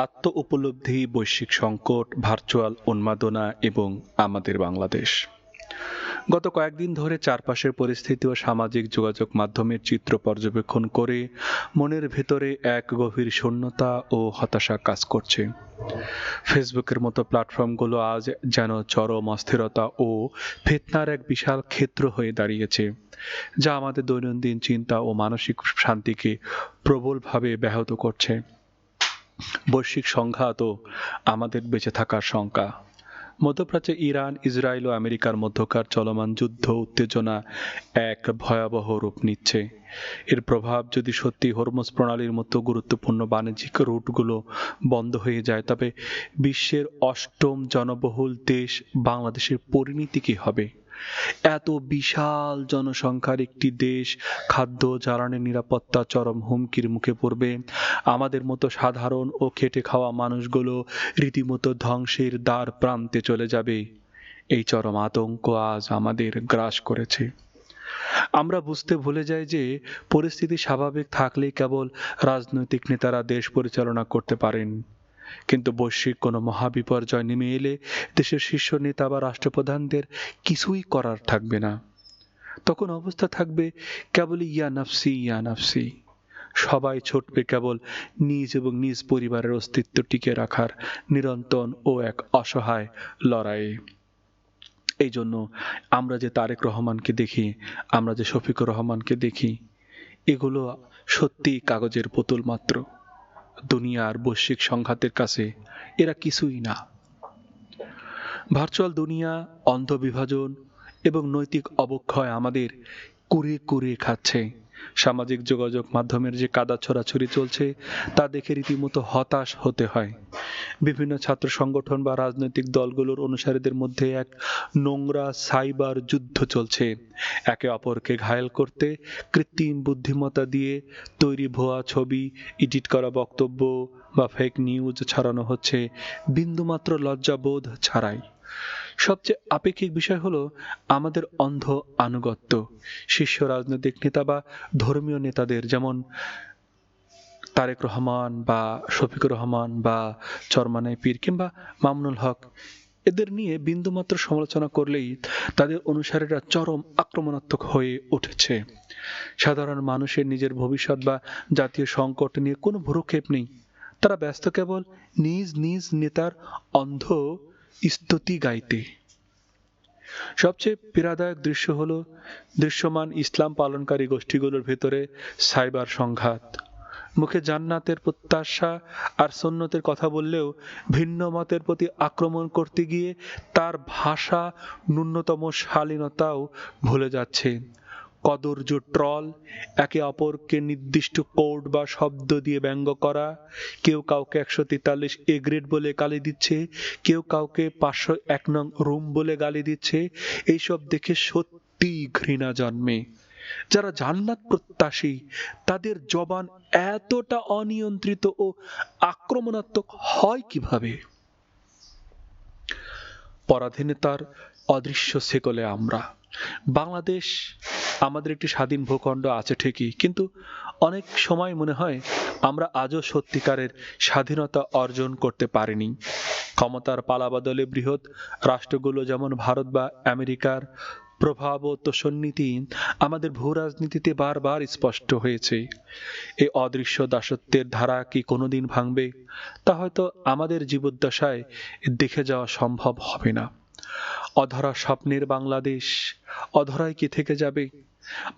আত্ম উপলব্ধি, বৈশ্বিক সংকট, ভার্চুয়াল উন্মাদনা এবং আমাদের বাংলাদেশ। গত কয়েকদিন ধরে চারপাশের পরিস্থিতি ও সামাজিক যোগাযোগ মাধ্যমের চিত্র পর্যবেক্ষণ করে মনের ভেতরে এক গভীর শূন্যতা ও হতাশা কাজ করছে। ফেসবুকের মতো প্ল্যাটফর্মগুলো আজ যেন চরম অস্থিরতা ও ফিতনার এক বিশাল ক্ষেত্র হয়ে দাঁড়িয়েছে, যা আমাদের দৈনন্দিন চিন্তা ও মানসিক শান্তিকে প্রবলভাবে ব্যাহত করছে। বৈশ্বিক সংঘাত ও আমাদের বেঁচে থাকার শঙ্কা। মধ্যপ্রাচ্যে ইরান, ইসরায়েল ও আমেরিকার মধ্যকার চলমান যুদ্ধ উত্তেজনা এক ভয়াবহ রূপ নিচ্ছে। এর প্রভাব যদি সত্যি হরমুজ প্রণালীর মতো গুরুত্বপূর্ণ বাণিজ্যিক রুটগুলো বন্ধ হয়ে যায়, তবে বিশ্বের অষ্টম জনবহুল দেশ বাংলাদেশের পরিণতি কী হবে? এত বিশাল জনসংখ্যার একটি দেশ, খাদ্য জ্বালানির নিরাপত্তা চরম হুমকির মুখে পড়বে। আমাদের মতো সাধারণ ও খেটে খাওয়া মানুষগুলো রীতিমতো ধ্বংসের দ্বার প্রান্তে চলে যাবে। এই চরম আতঙ্ক আজ আমাদের গ্রাস করেছে। আমরা বুঝতে ভুলে যাই যে পরিস্থিতি স্বাভাবিক থাকলেই কেবল রাজনৈতিক নেতারা দেশ পরিচালনা করতে পারেন, কিন্তু বৈশ্বিক কোনো মহাবিপর্যয় নেমে এলে দেশের শীর্ষ নেতা বা রাষ্ট্রপ্রধানদের কিছুই করার থাকবে না। তখন অবস্থা থাকবে কেবলই ইয়া নাফসি ইয়া নাফসি। সবাই ছুটবে কেবল নিজ এবং নিজ পরিবারের অস্তিত্ব টিকে রাখার নিরন্তর ও এক অসহায় লড়াইয়ে। এই জন্য আমরা যে তারেক রহমানকে দেখি, আমরা যে শফিকুর রহমানকে দেখি, এগুলো সত্যিই কাগজের পুতুল মাত্র। দুনিয়ার বৈশ্বিক সংঘাতের কাছে এরা কিছুই না। ভার্চুয়াল দুনিয়া, অন্ধ বিভাজন এবং নৈতিক অবক্ষয় আমাদের কুড়িয়ে কুড়িয়ে খাচ্ছে। সামাজিক যোগাযোগ মাধ্যমের যে কাদা ছড়াছড়ি চলছে তা দেখে রীতিমতো হতাশ হতে হয়। বিভিন্ন ছাত্র সংগঠন বা রাজনৈতিক দলগুলোর অনুসারীদের মধ্যে এক নোংরা সাইবার যুদ্ধ চলছে। একে অপরকে ঘায়েল করতে কৃত্রিম বুদ্ধিমত্তা দিয়ে তৈরি ভুয়া ছবি, এডিট করা বক্তব্য বা ফেক নিউজ ছড়ানো হচ্ছে বিন্দুমাত্র লজ্জাবোধ ছাড়াই। সবচেয়ে আপেক্ষিক বিষয় হলো আমাদের অন্ধ আনুগত্য। শীর্ষ রাজনৈতিক নেতা বা ধর্মীয় নেতাদের, যেমন তারেক রহমান বা শফিকুর রহমান বা চরমানাই পীর কিংবা মামুনুল হক, এদের নিয়ে বিন্দুমাত্র সমালোচনা করলেই তাদের অনুসারীরা চরম আক্রমণাত্মক হয়ে উঠেছে। সাধারণ মানুষের নিজের ভবিষ্যৎ বা জাতীয় সংকট নিয়ে কোনো ভ্রুক্ষেপ নেই। তারা ব্যস্ত কেবল নিজ নিজ নেতার অন্ধ স্তুতি গাইতে। সবচেয়ে পীড়াদায়ক দৃশ্য হলো দৃশ্যমান ইসলাম পালনকারী গোষ্ঠীগুলোর ভেতরে সাইবার সংঘাত। মুখে জান্নাতের প্রত্যাশা আর সুন্নতের কথা বললেও ভিন্ন মতের প্রতি আক্রমণ করতে গিয়ে তার ভাষা, ন্যূনতম শালীনতাও ভুলে যাচ্ছে। কদর্য ট্রল, একে অপরকে নির্দিষ্ট কোড বা শব্দ দিয়ে ব্যঙ্গ করা, কেউ কাউকে 143 এ গ্রেড বলে গালি দিচ্ছে, কেউ কাউকে 501 নং রুম বলে গালি দিচ্ছে। এইসব দেখে সত্যি ঘৃণা জন্মে। যারা জান্নাত প্রত্যাশী তাদের জবান এতটা অনিয়ন্ত্রিত ও আক্রমণাত্মক হয় কিভাবে? পরাধীনতার অদৃশ্য শেকলে আমরা। বাংলাদেশ আমাদের একটি স্বাধীন ভূখণ্ড আছে ঠিকই, কিন্তু অনেক সময় মনে হয় আমরা আজও সত্যিকারের স্বাধীনতা অর্জন করতে পারিনি। ক্ষমতার পালাবদলে বৃহৎ রাষ্ট্রগুলো যেমন ভারত বা আমেরিকার প্রভাব ও তোষণনীতি আমাদের ভূ রাজনীতিতে বারবার স্পষ্ট হয়েছে। এই অদৃশ্য দাসত্বের ধারা কি কোনোদিন ভাঙবে? তা হয়তো আমাদের জীবদ্দশায় দেখে যাওয়া সম্ভব হবে না। অধরা স্বপ্নের বাংলাদেশ অধরাই কি থেকে যাবে?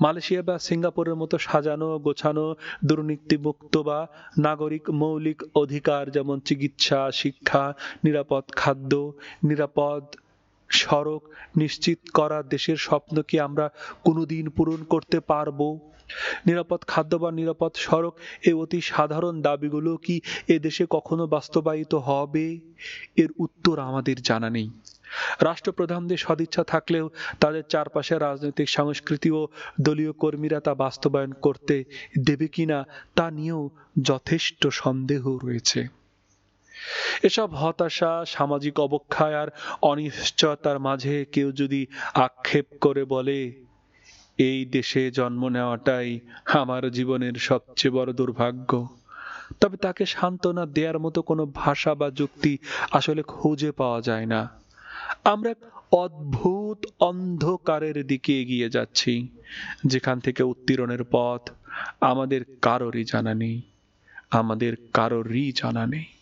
মালয়েশিয়া বা সিঙ্গাপুরের মতো সাজানো গোছানো দুর্নীতিমুক্ত বা নাগরিক মৌলিক অধিকার যেমন চিকিৎসা, শিক্ষা, নিরাপদ খাদ্য, নিরাপদ সড়ক নিশ্চিত করা দেশের স্বপ্ন কি আমরা কোনোদিন পূরণ করতে পারবো? নিরাপদ খাদ্য বা নিরাপদ সড়ক, এই অতি সাধারণ দাবিগুলো কি এদেশে কখনো বাস্তবায়িত হবে? এর উত্তর আমাদের জানা নেই। রাষ্ট্রপ্রধানদের সদিচ্ছা থাকলেও তাদের চারপাশে রাজনৈতিক সংস্কৃতি ও দলীয় কর্মীরা তা বাস্তবায়ন করতে দেবে কিনা তা নিয়েও যথেষ্ট সন্দেহ রয়েছে। এসব হতাশা, সামাজিক অবক্ষয় আর অনিশ্চয়তার মাঝে কেউ যদি আক্ষেপ করে বলে, এই দেশে জন্ম নেওয়াটাই আমার জীবনের সবচেয়ে বড় দুর্ভাগ্য, তবে তাকে সান্ত্বনা দেওয়ার মতো কোনো ভাষা বা যুক্তি আসলে খুঁজে পাওয়া যায় না। আমরা এক অদ্ভুত অন্ধকারের দিকে এগিয়ে যাচ্ছি, যেখান থেকে উত্তরণের পথ আমাদের কারোরই জানা নেই।